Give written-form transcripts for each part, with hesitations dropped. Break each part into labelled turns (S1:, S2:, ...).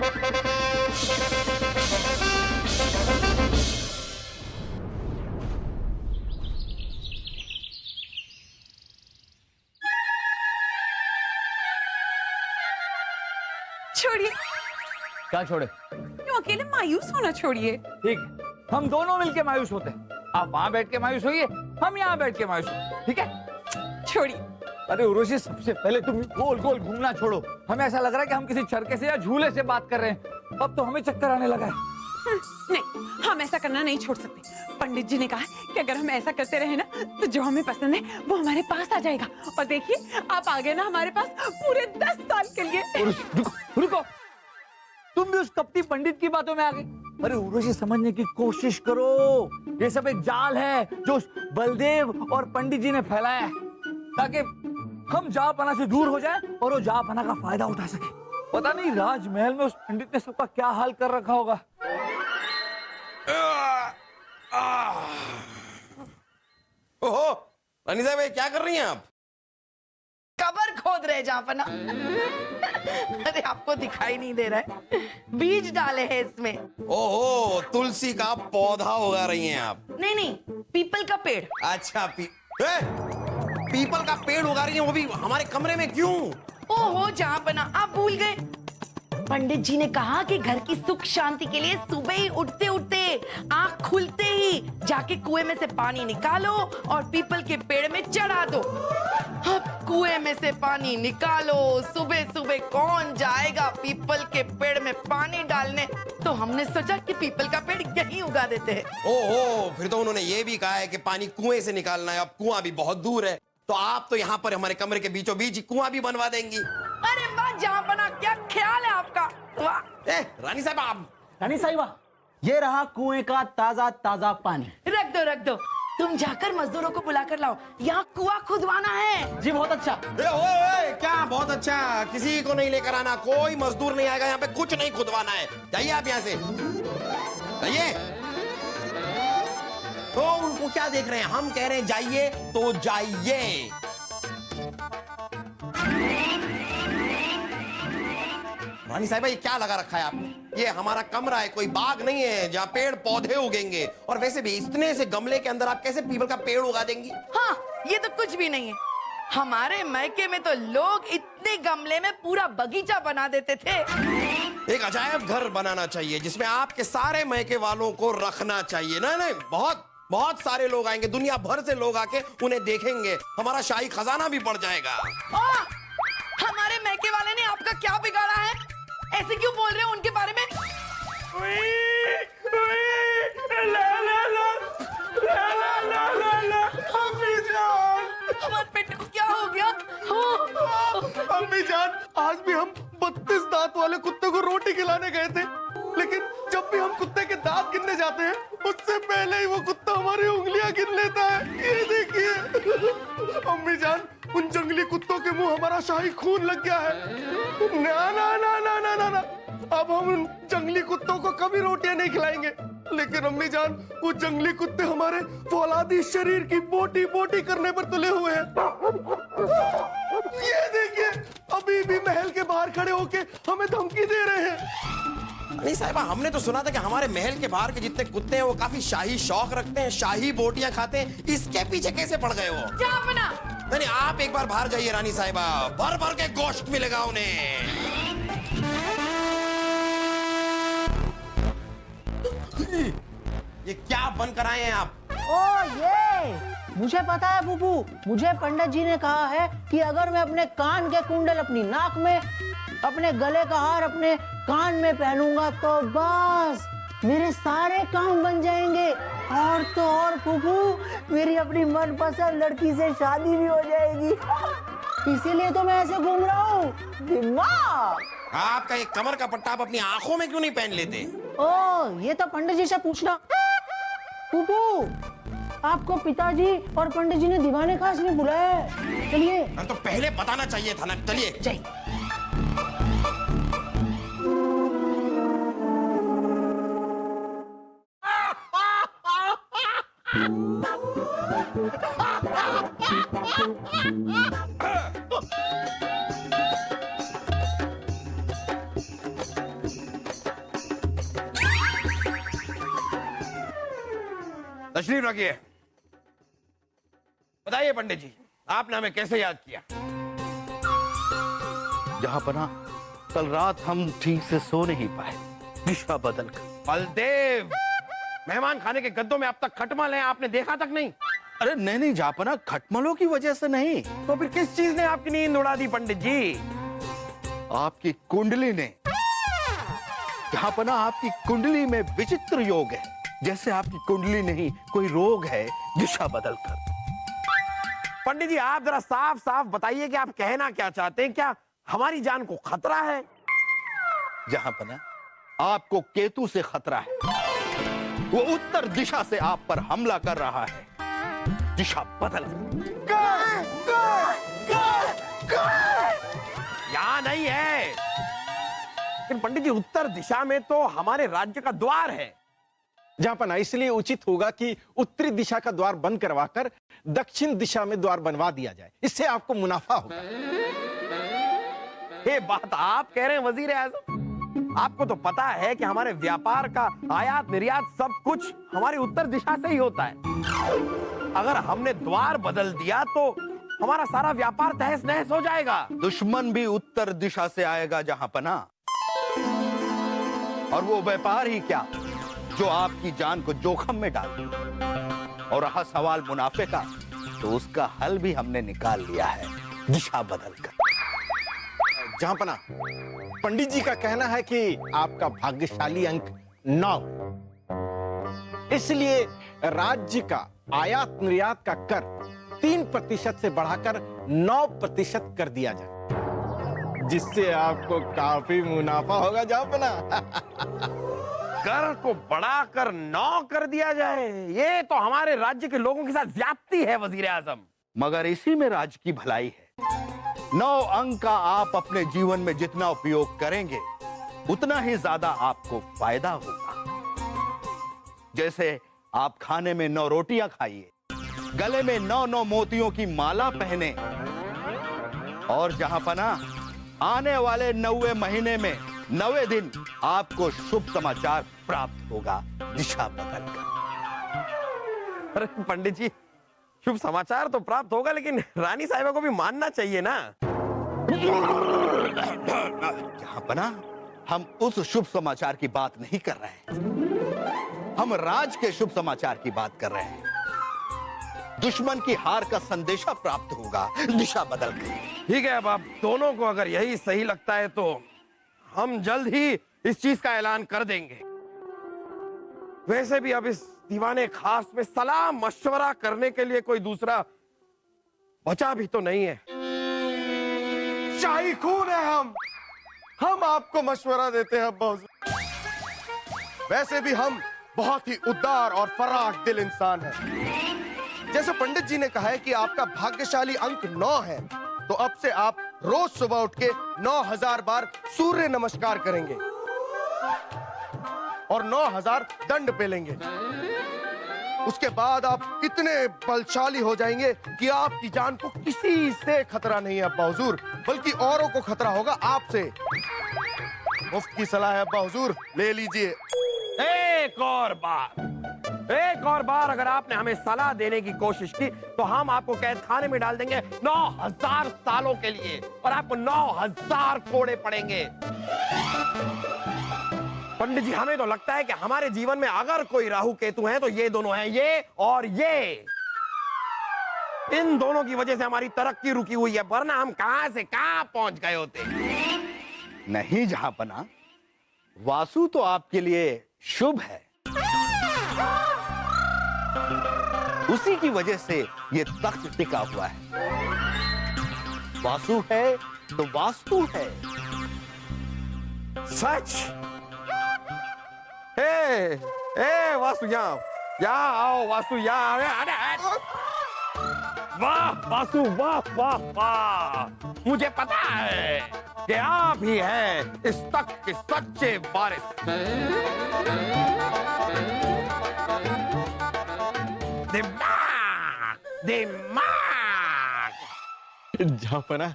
S1: छोड़िए।
S2: क्या छोड़े?
S1: क्यों अकेले मायूस होना छोड़िए।
S2: ठीक, हम दोनों मिलके मायूस होते हैं। आप वहां बैठ के मायूस होइए, हम यहाँ बैठ के मायूस होते, ठीक है?
S1: छोड़िए।
S2: अरे उर्वशी, सबसे पहले तुम गोल गोल घूमना छोड़ो। हमें ऐसा लग रहा है कि हम किसी चरखे से या झूले से बात कर रहे हैं। अब तो हमें चक्कर आने लगा है।
S1: नहीं, हम ऐसा करना नहीं छोड़ सकते। पंडित जी ने कहा कि अगर हम ऐसा करते रहे ना तो जो हमें पसंद है वो हमारे पास आ जाएगा। और देखिए, आप आ गए ना हमारे पास पूरे 10 साल के लिए।
S2: रुको, रुको, तुम भी उस कपटी पंडित की बातों में आ गए। अरे उर्वशी, समझने की कोशिश करो। ये सब एक जाल है जो बलदेव और पंडित जी ने फैलाया है ताकि हम जहाँपना से दूर हो जाए और वो जहाँपना का फायदा उठा सके। पता नहीं राजमहल में उस पंडित ने सबका क्या हाल कर रखा होगा।
S3: ओहो, रानी साहब, क्या कर रही हैं आप?
S4: कबर खोद रहे जहाँपना। अरे आपको दिखाई नहीं दे रहा है, बीज डाले हैं इसमें।
S3: ओहो, तुलसी का पौधा उगा रही हैं आप?
S4: नहीं नहीं, पीपल का पेड़।
S3: अच्छा, पीपल का पेड़ उगा रही हैं, वो भी हमारे कमरे में क्यों?
S4: ओहो जहाँपना, आप भूल गए। पंडित जी ने कहा कि घर की सुख शांति के लिए सुबह ही उठते उठते आंख खुलते ही जाके कुएं में से पानी निकालो और पीपल के पेड़ में चढ़ा दो। अब कुएं में से पानी निकालो, सुबह सुबह कौन जाएगा पीपल के पेड़ में पानी डालने? तो हमने सोचा कि पीपल का पेड़ यहीं उगा देते हैं।
S3: ओहो, फिर तो उन्होंने ये भी कहा है कि पानी कुएं से निकालना है। अब कुआं भी बहुत दूर है, तो आप तो यहाँ पर हमारे कमरे के बीचों बीच कुआं भी बनवा देंगी।
S4: अरे वाह जहाँपना, क्या ख्याल है आपका। वाह।
S3: रानी साहब, आप
S5: रानी साहिबा, ये रहा कुएं का ताजा ताजा पानी।
S4: रख दो, तुम जाकर मजदूरों को बुला कर लाओ, यहाँ कुआं खुदवाना है।
S5: जी बहुत अच्छा।
S3: ओए, क्या बहुत अच्छा? किसी को नहीं लेकर आना, कोई मजदूर नहीं आएगा यहाँ पे, कुछ नहीं खुदवाना है। जाइए आप यहाँ से, जाइए। तो उनको क्या देख रहे हैं? हम कह रहे हैं जाइए तो जाइए। रानी साहिबा, ये क्या लगा रखा है आपने? ये हमारा कमरा है, कोई बाग नहीं है जहाँ पेड़ पौधे उगेंगे। और वैसे भी इतने से गमले के अंदर आप कैसे पीपल का पेड़ उगा देंगी?
S4: हाँ, ये तो कुछ भी नहीं है। हमारे मायके में तो लोग इतने गमले में पूरा बगीचा बना देते थे।
S3: एक अजायब घर बनाना चाहिए जिसमें आपके सारे मायके वालों को रखना चाहिए। नहीं, बहुत बहुत सारे लोग आएंगे, दुनिया भर से लोग आके उन्हें देखेंगे, हमारा शाही खजाना भी बढ़ जाएगा।
S4: हमारे मायके वाले ने आपका क्या बिगाड़ा है? ऐसे क्यों बोल रहे हो उनके बारे में? हमारे पेट को क्या हो गया?
S6: अम्मी जान, आज भी हम 32 दांत वाले कुत्ते को रोटी खिलाने गए थे, लेकिन जब भी हम कुत्ते के दांत गिनने जाते हैं उससे पहले ही वो कुत्ता हमारी उंगलियां गिन लेता है। ये देखिए अम्मी जान, उन जंगली कुत्तों के मुंह हमारा शाही खून लग गया है। ना ना ना ना ना ना ना, अब हम उन जंगली कुत्तों को कभी रोटियां नहीं खिलाएंगे। लेकिन अम्मी जान, वो जंगली कुत्ते हमारे फौलादी शरीर की बोटी बोटी करने पर तुले हुए हैं। ये देखिए, अभी भी महल के बाहर खड़े होके हमें धमकी दे रहे हैं।
S3: नहीं साहिबा, हमने तो सुना था कि हमारे महल के बाहर के जितने कुत्ते हैं वो काफी शाही शौक रखते हैं, शाही बोटियां खाते हैं। इसके पीछे कैसे पड़ गए वो?
S4: जहाँपना,
S3: नहीं, आप एक बार बाहर जाइए रानी साहिबा, भर भर के गोश्त मिलेगा उन्हें। ये क्या बनकर आए हैं आप?
S5: ओ ये मुझे पता है बुबू, मुझे पंडित जी ने कहा है कि अगर मैं अपने कान के कुंडल अपनी नाक में, अपने गले का हार अपने कान में पहनूंगा तो बस मेरे सारे काम बन जाएंगे। और तो और बुबू, मेरी अपनी मनपसंद लड़की से शादी भी हो जाएगी। इसीलिए तो मैं ऐसे घूम रहा हूँ। दिमाग,
S3: आपका एक कमर का पट्टा आप अपनी आंखों में क्यों नहीं पहन लेते?
S5: ओ ये तो पंडित जी से पूछना। बुबू, आपको पिताजी और पंडित जी ने दीवाने खास में बुलाया है। चलिए।
S3: तो पहले बताना चाहिए था ना। चलिए
S4: जाइए।
S3: तशरीफ रखिए। बताइए पंडित जी, आपने हमें कैसे याद किया?
S6: जहां पना कल रात हम ठीक से सो नहीं पाए, दिशा बदल कर।
S3: बलदेव, मेहमान खाने के गद्दों में अब तक खटमल है, आपने देखा तक नहीं?
S6: अरे नहीं नहीं जापना, खटमलों की वजह से नहीं,
S3: तो फिर किस चीज ने आपकी नींद उड़ा दी पंडित जी?
S6: आपकी कुंडली ने। जहां पना आपकी कुंडली में विचित्र योग है, जैसे आपकी कुंडली नहीं कोई रोग है, दिशा बदल कर।
S3: पंडित जी, आप जरा साफ साफ बताइए कि आप कहना क्या चाहते हैं? क्या हमारी जान को खतरा है?
S6: जहां पना आपको केतु से खतरा है, वो उत्तर दिशा से आप पर हमला कर रहा है, दिशा बदल।
S3: यहाँ नहीं है। लेकिन पंडित जी, उत्तर दिशा में तो हमारे राज्य का द्वार है।
S7: जहां पना इसलिए उचित होगा कि उत्तरी दिशा का द्वार बंद करवाकर दक्षिण दिशा में द्वार बनवा दिया जाए, इससे आपको मुनाफा होगा।
S3: ये बात आप कह रहे हैं वजीर आजम? आपको तो पता है कि हमारे व्यापार का आयात निर्यात सब कुछ हमारी उत्तर दिशा से ही होता है। अगर हमने द्वार बदल दिया तो हमारा सारा व्यापार तहस नहस हो जाएगा।
S6: दुश्मन भी उत्तर दिशा से आएगा जहां पना, और वो व्यापार ही क्या जो आपकी जान को जोखिम में डाल दे। और रहा सवाल मुनाफे का, तो उसका हल भी हमने निकाल लिया है, दिशा बदल कर।
S7: जहां पना पंडित जी का कहना है कि आपका भाग्यशाली अंक 9, इसलिए राज्य का आयात निर्यात का कर 3% से बढ़ाकर 9% कर दिया जाए, जिससे आपको काफी मुनाफा होगा। जहां पना
S3: कर को बढ़ाकर 9 कर दिया जाए, ये तो हमारे राज्य के लोगों के साथ ज्यादती है वजीर आजम।
S6: मगर इसी में राज्य की भलाई है। 9 अंक का आप अपने जीवन में जितना उपयोग करेंगे, उतना ही ज्यादा आपको फायदा होगा। जैसे आप खाने में 9 रोटियां खाइए, गले में 9 मोतियों की माला पहने, और जहां पना आने वाले 9वें महीने में 9वें दिन आपको शुभ समाचार प्राप्त होगा, दिशा बदलकर।
S3: अरे पंडित जी, शुभ समाचार तो प्राप्त होगा, लेकिन रानी साहिबा को भी मानना चाहिए ना।
S6: जहां पना हम उस शुभ समाचार की बात नहीं कर रहे हैं, हम राज के शुभ समाचार की बात कर रहे हैं। दुश्मन की हार का संदेशा प्राप्त होगा, दिशा बदल कर।
S3: ठीक है, अब आप दोनों को अगर यही सही लगता है तो हम जल्द ही इस चीज का ऐलान कर देंगे। वैसे भी अब इस दीवाने खास में सलाह मशवरा करने के लिए कोई दूसरा बचा भी तो नहीं है।
S6: शाही खून है हम आपको मशवरा देते हैं अब्बा हुजूर।
S8: वैसे भी हम बहुत ही उदार और फराख दिल इंसान हैं। जैसे पंडित जी ने कहा है कि आपका भाग्यशाली अंक 9 है, तो अब से आप रोज सुबह उठ के 9000 बार सूर्य नमस्कार करेंगे और 9000 दंड पेलेंगे। उसके बाद आप इतने बलशाली हो जाएंगे कि आपकी जान को किसी से खतरा नहीं है अब्बा हुजूर, बल्कि औरों को खतरा होगा आपसे। मुफ्त की सलाह है अब्बा हुजूर, ले लीजिए।
S3: एक और बार अगर आपने हमें सलाह देने की कोशिश की तो हम आपको कैद खाने में डाल देंगे 9000 सालों के लिए, और आपको 9000 कोड़े पड़ेंगे। पंडित जी, हमें तो लगता है कि हमारे जीवन में अगर कोई राहु केतु हैं तो ये दोनों हैं, ये और ये। इन दोनों की वजह से हमारी तरक्की रुकी हुई है, वरना हम कहां से कहां पहुंच गए होते।
S6: नहीं जहां पना, वासु तो आपके लिए शुभ है, उसी की वजह से ये तख्त टिका हुआ है। वासु है तो वास्तु है।
S3: सच? वासु यहाँ आओ, वासु यहाँ। वाह वासु, वाह वाह वाह, मुझे पता है कि आप ही हैं इस तख्त के सच्चे वारिस। दिमाग दिमाग।
S7: जहां पना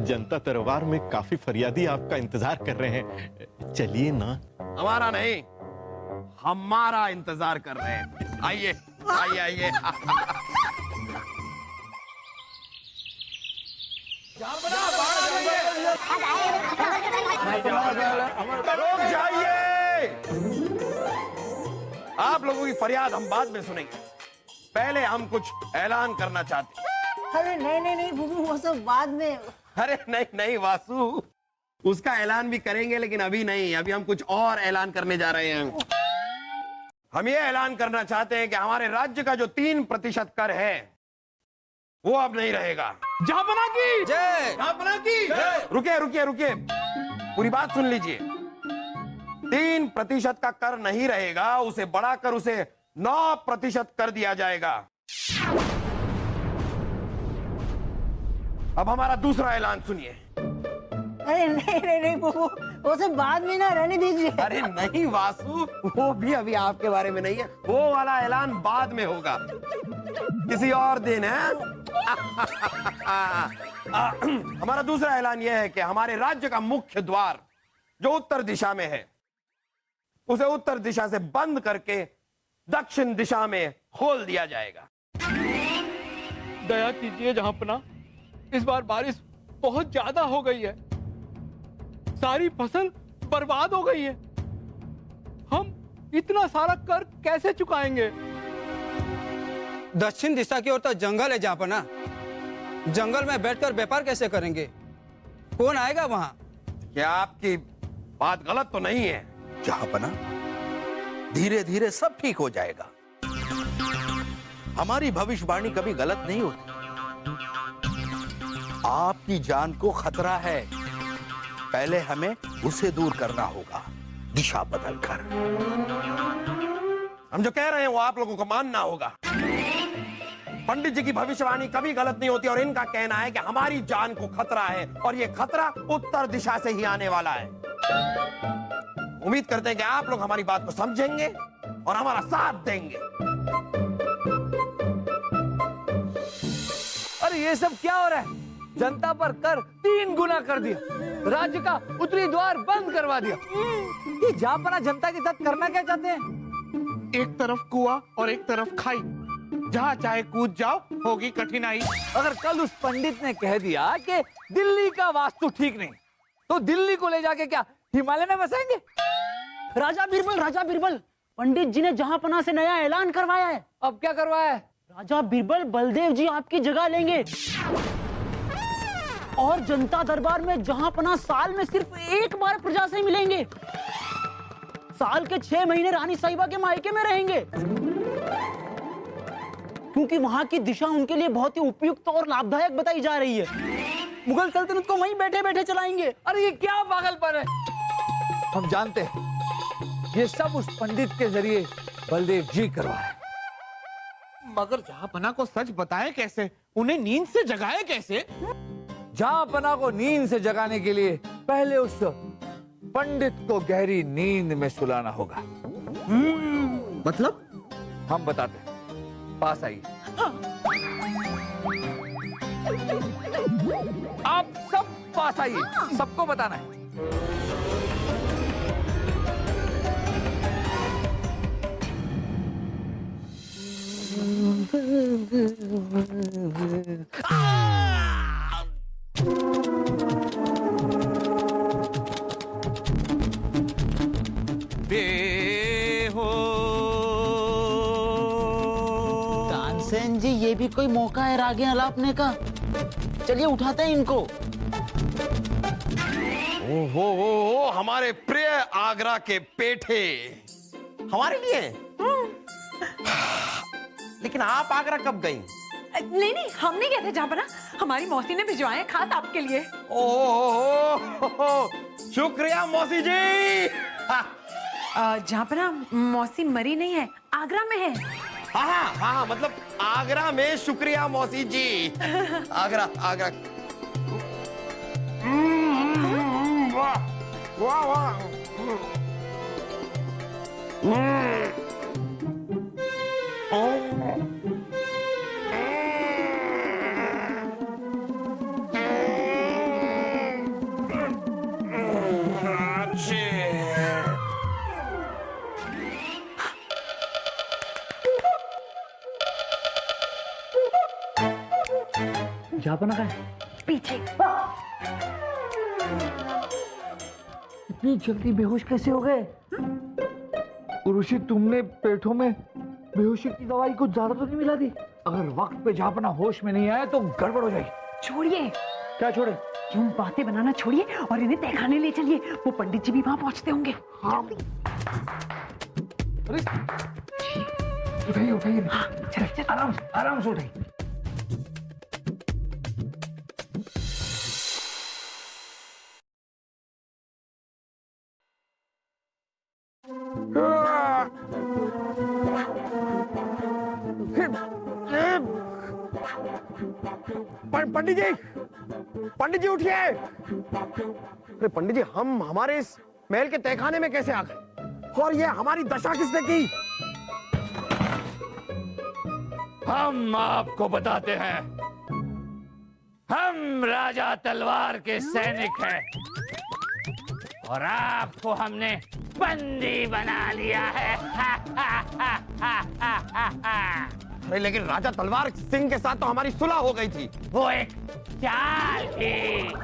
S7: जनता दरबार में काफी फरियादी आपका इंतजार कर रहे हैं, चलिए ना।
S3: हमारा नहीं, हमारा इंतजार कर रहे हैं। आइए आइए आइए। रुक जाइए। आप लोगों की फरियाद हम बाद में सुनेंगे, पहले हम कुछ ऐलान करना चाहते हैं।
S5: अरे नहीं नहीं नहीं बुबू, वो सब बाद में।
S3: अरे नहीं नहीं वासु, उसका ऐलान भी करेंगे लेकिन अभी नहीं, अभी हम कुछ और ऐलान करने जा रहे हैं। हम ये ऐलान करना चाहते हैं कि हमारे राज्य का जो 3% कर है वो अब नहीं रहेगा।
S2: जहापना की
S3: जय, जहापना की जय। रुकिए रुकिए रुकिए, पूरी बात सुन लीजिए। 3% का कर नहीं रहेगा, उसे बढ़ाकर उसे 9% कर दिया जाएगा। अब हमारा दूसरा ऐलान सुनिए।
S5: अरे नहीं नहीं नहीं बुबू, वो सब बाद में ना, रहने दीजिए।
S3: अरे नहीं वासु, वो भी अभी आपके बारे में नहीं है, वो वाला ऐलान बाद में होगा, किसी और दिन है। हमारा दूसरा ऐलान यह है कि हमारे राज्य का मुख्य द्वार जो उत्तर दिशा में है, उसे उत्तर दिशा से बंद करके दक्षिण दिशा में खोल दिया जाएगा।
S2: दया कीजिए जहापना, इस बार बारिश बहुत ज्यादा हो गई है, सारी फसल बर्बाद हो गई है। हम इतना सारा कर कैसे चुकाएंगे?
S9: दक्षिण दिशा की ओर तो जंगल है जहापना, जंगल में बैठकर व्यापार कैसे करेंगे? कौन आएगा वहां?
S3: क्या आपकी बात गलत तो नहीं है?
S10: जहापना, धीरे धीरे सब ठीक हो जाएगा। हमारी भविष्यवाणी कभी गलत नहीं होती। आपकी जान को खतरा है, पहले हमें उसे दूर करना होगा, दिशा बदलकर।
S3: हम जो कह रहे हैं वो आप लोगों को मानना होगा। पंडित जी की भविष्यवाणी कभी गलत नहीं होती और इनका कहना है कि हमारी जान को खतरा है और ये खतरा उत्तर दिशा से ही आने वाला है। उम्मीद करते हैं कि आप लोग हमारी बात को समझेंगे और हमारा साथ देंगे।
S2: अरे ये सब क्या हो रहा है? जनता पर कर 3 गुना कर दिया, राज्य का उत्तरी द्वार बंद करवा दिया। ये जहापना जनता के साथ करना क्या चाहते हैं?
S6: एक तरफ कुआं और एक तरफ खाई, जहाँ चाहे कूद जाओ, होगी कठिनाई।
S2: अगर कल उस पंडित ने कह दिया कि दिल्ली का वास्तु ठीक नहीं, तो दिल्ली को ले जाके क्या हिमालय में बसाएंगे?
S5: राजा बीरबल, पंडित जी ने जहापना से नया ऐलान करवाया है।
S2: अब क्या करवाया है?
S5: राजा बीरबल, बलदेव जी आपकी जगह लेंगे और जनता दरबार में जहापना साल में सिर्फ एक बार प्रजा से मिलेंगे। साल के 6 महीने रानी साहिबा के मायके में रहेंगे, क्योंकि वहां की दिशा उनके लिए बहुत ही उपयुक्त और लाभदायक बताई जा रही है। मुगल सल्तनत को वहीं बैठे बैठे चलाएंगे।
S2: अरे ये क्या पागलपन है? हम जानते हैं ये सब उस पंडित के जरिए बलदेव जी करवाए।
S6: मगर जहापना को सच बताए कैसे? उन्हें नींद से जगाए कैसे?
S2: जहापना को नींद से जगाने के लिए पहले उस पंडित को गहरी नींद में सुलाना होगा।
S6: मतलब?
S2: हम बताते हैं, पास आइए। आप सब पास आइए, सबको बताना है।
S5: तानसेन जी, ये भी कोई मौका है रागे अलापने का। चलिए उठाते हैं इनको।
S3: ओहो, हमारे प्रिय आगरा के पेठे हमारे लिए। लेकिन आप आगरा कब गई?
S1: नहीं नहीं, हम नहीं गए थे जहापना, हमारी मौसी ने भिजवाए हैं खास आपके लिए।
S3: ओहो, शुक्रिया मौसी जी।
S1: जहापना, मौसी मरी नहीं है, आगरा में है।
S3: हाँ हाँ, मतलब आगरा में। शुक्रिया मौसी जी। आगरा आगरा। वाह वाह वाह।
S2: जापना का है?
S4: पीछे।
S2: इतनी जल्दी बेहोश कैसे हो गए? उर्वशी, तुमने पेठों में बेहोशी की दवाई कुछ ज्यादा तो नहीं मिला दी? अगर वक्त पे जापना होश में नहीं आया तो गड़बड़ हो जाएगी।
S1: छोड़िए,
S2: क्या छोड़े?
S1: यूं बातें बनाना छोड़िए और इन्हें तहखाने ले चलिए। वो पंडित जी भी वहां पहुंचते होंगे।
S2: हाँ। अरे उठाइए उठाइए।
S1: हाँ, चल।
S2: आराम आराम से उठाइए।
S8: पंडित जी उठिए। अरे पंडित जी, हम हमारे इस महल के तहखाने में कैसे आ गए और ये हमारी दशा किसने की?
S2: हम आपको बताते हैं। हम राजा तलवार के सैनिक हैं और आपको हमने बंदी बना लिया है।
S8: अरे लेकिन राजा तलवार सिंह के साथ तो हमारी सुलह हो गई थी।
S2: वो एक चाल थी।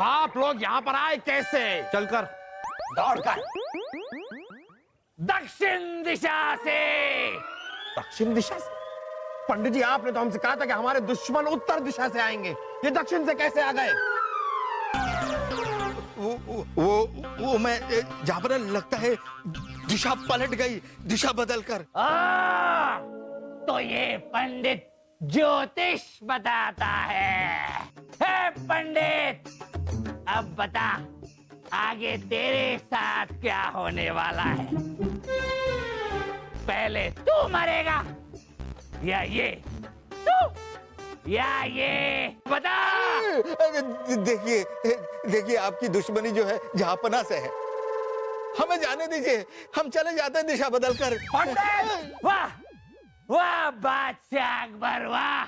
S8: आप लोग यहाँ पर आए कैसे?
S7: चलकर।
S8: दौड़कर।
S2: दक्षिण दिशा से।
S8: दक्षिण दिशा से? पंडित जी, आपने तो हमसे कहा था कि हमारे दुश्मन उत्तर दिशा से आएंगे, ये दक्षिण से कैसे आ गए?
S10: वो मैं जापना, लगता है दिशा पलट गई, दिशा बदलकर।
S2: तो ये पंडित ज्योतिष बताता है। हे पंडित, अब बता आगे तेरे साथ क्या होने वाला है? पहले तू मरेगा या ये? तू या ये? बता।
S10: देखिए आपकी दुश्मनी जो है जापना से है। हमें जाने दीजिए, हम चले जाते हैं दिशा बदलकर।
S2: वाह वाह बादशाह अकबर, वाह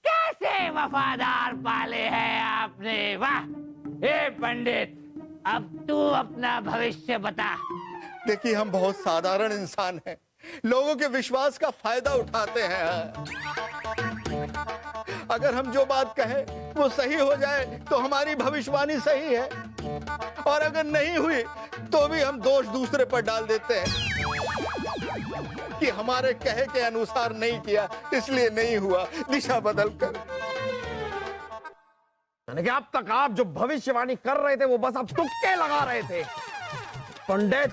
S2: कैसे वफादार पाले हैं आपने, वाह। हे पंडित, अब तू अपना भविष्य बता।
S10: देखिए हम बहुत साधारण इंसान हैं, लोगों के विश्वास का फायदा उठाते हैं। अगर हम जो बात कहें वो सही हो जाए तो हमारी भविष्यवाणी सही है, और अगर नहीं हुई तो भी हम दोष दूसरे पर डाल देते हैं कि हमारे कहे के अनुसार नहीं किया, इसलिए नहीं हुआ, दिशा बदलकर।
S8: यानी कि अब तक आप जो भविष्यवाणी कर रहे थे वो बस आप तुक्के लगा रहे थे। पंडित,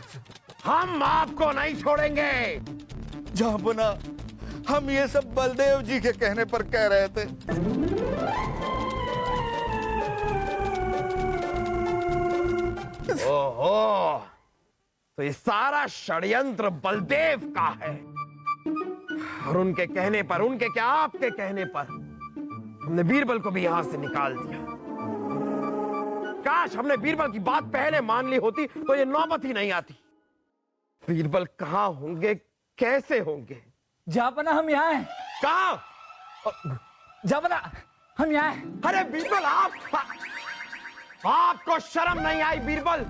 S8: हम आपको नहीं छोड़ेंगे।
S10: जापना, हम ये सब बलदेव जी के कहने पर कह रहे थे।
S8: ओहो, तो ये सारा षड्यंत्र बलदेव का है, और उनके कहने पर, उनके क्या आपके कहने पर हमने बीरबल को भी यहां से निकाल दिया। काश हमने बीरबल की बात पहले मान ली होती तो ये नौबत ही नहीं आती। बीरबल कहाँ होंगे, कैसे होंगे?
S2: जापना, हम यहाँ हैं।
S8: कहाँ?
S2: जापना, हम यहाँ हैं।
S8: अरे बीरबल, आपको शर्म नहीं आई? बीरबल,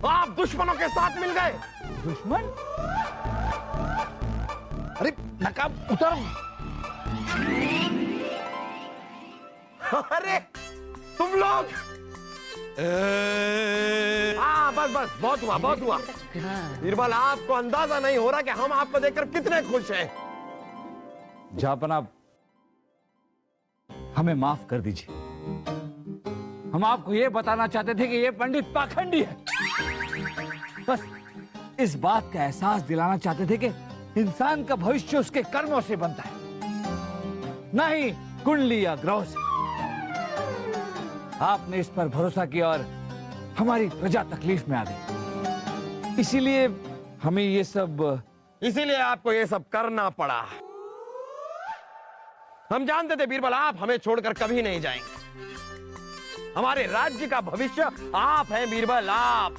S8: आप दुश्मनों के साथ मिल गए।
S2: दुश्मन?
S8: अरे नकाब उतर। अरे तुम लोग, हाँ बस बस, बहुत हुआ, बहुत हुआ। बीरबल, आपको अंदाजा नहीं हो रहा कि हम आपको देखकर कितने खुश हैं।
S2: जापना, हमें माफ कर दीजिए। हम आपको ये बताना चाहते थे कि ये पंडित पाखंडी है। बस इस बात का एहसास दिलाना चाहते थे कि इंसान का भविष्य उसके कर्मों से बनता है, ना ही कुंडली या ग्रह से। आपने इस पर भरोसा किया और हमारी प्रजा तकलीफ में आ गई, इसीलिए हमें ये सब,
S8: इसीलिए आपको ये सब करना पड़ा। हम जानते थे बीरबल, आप हमें छोड़कर कभी नहीं जाएंगे। हमारे राज्य का भविष्य आप हैं बीरबल, आप।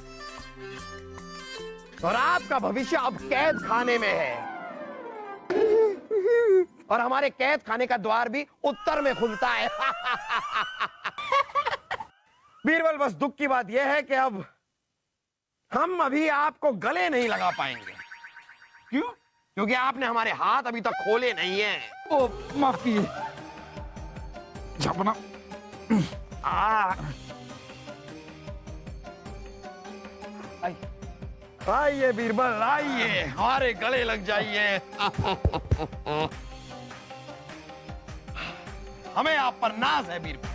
S8: और आपका भविष्य अब कैद खाने में है, और हमारे कैद खाने का द्वार भी उत्तर में खुलता है। बीरबल, बस दुख की बात यह है कि अब हम अभी आपको गले नहीं लगा पाएंगे। क्यों? क्योंकि आपने हमारे हाथ अभी तक खोले नहीं हैं।
S2: ओ माफ कीजिए, छपना आ
S10: आइए बीरबल आइए, हमारे गले लग जाइए। हमें आप पर नाज है बीरबल।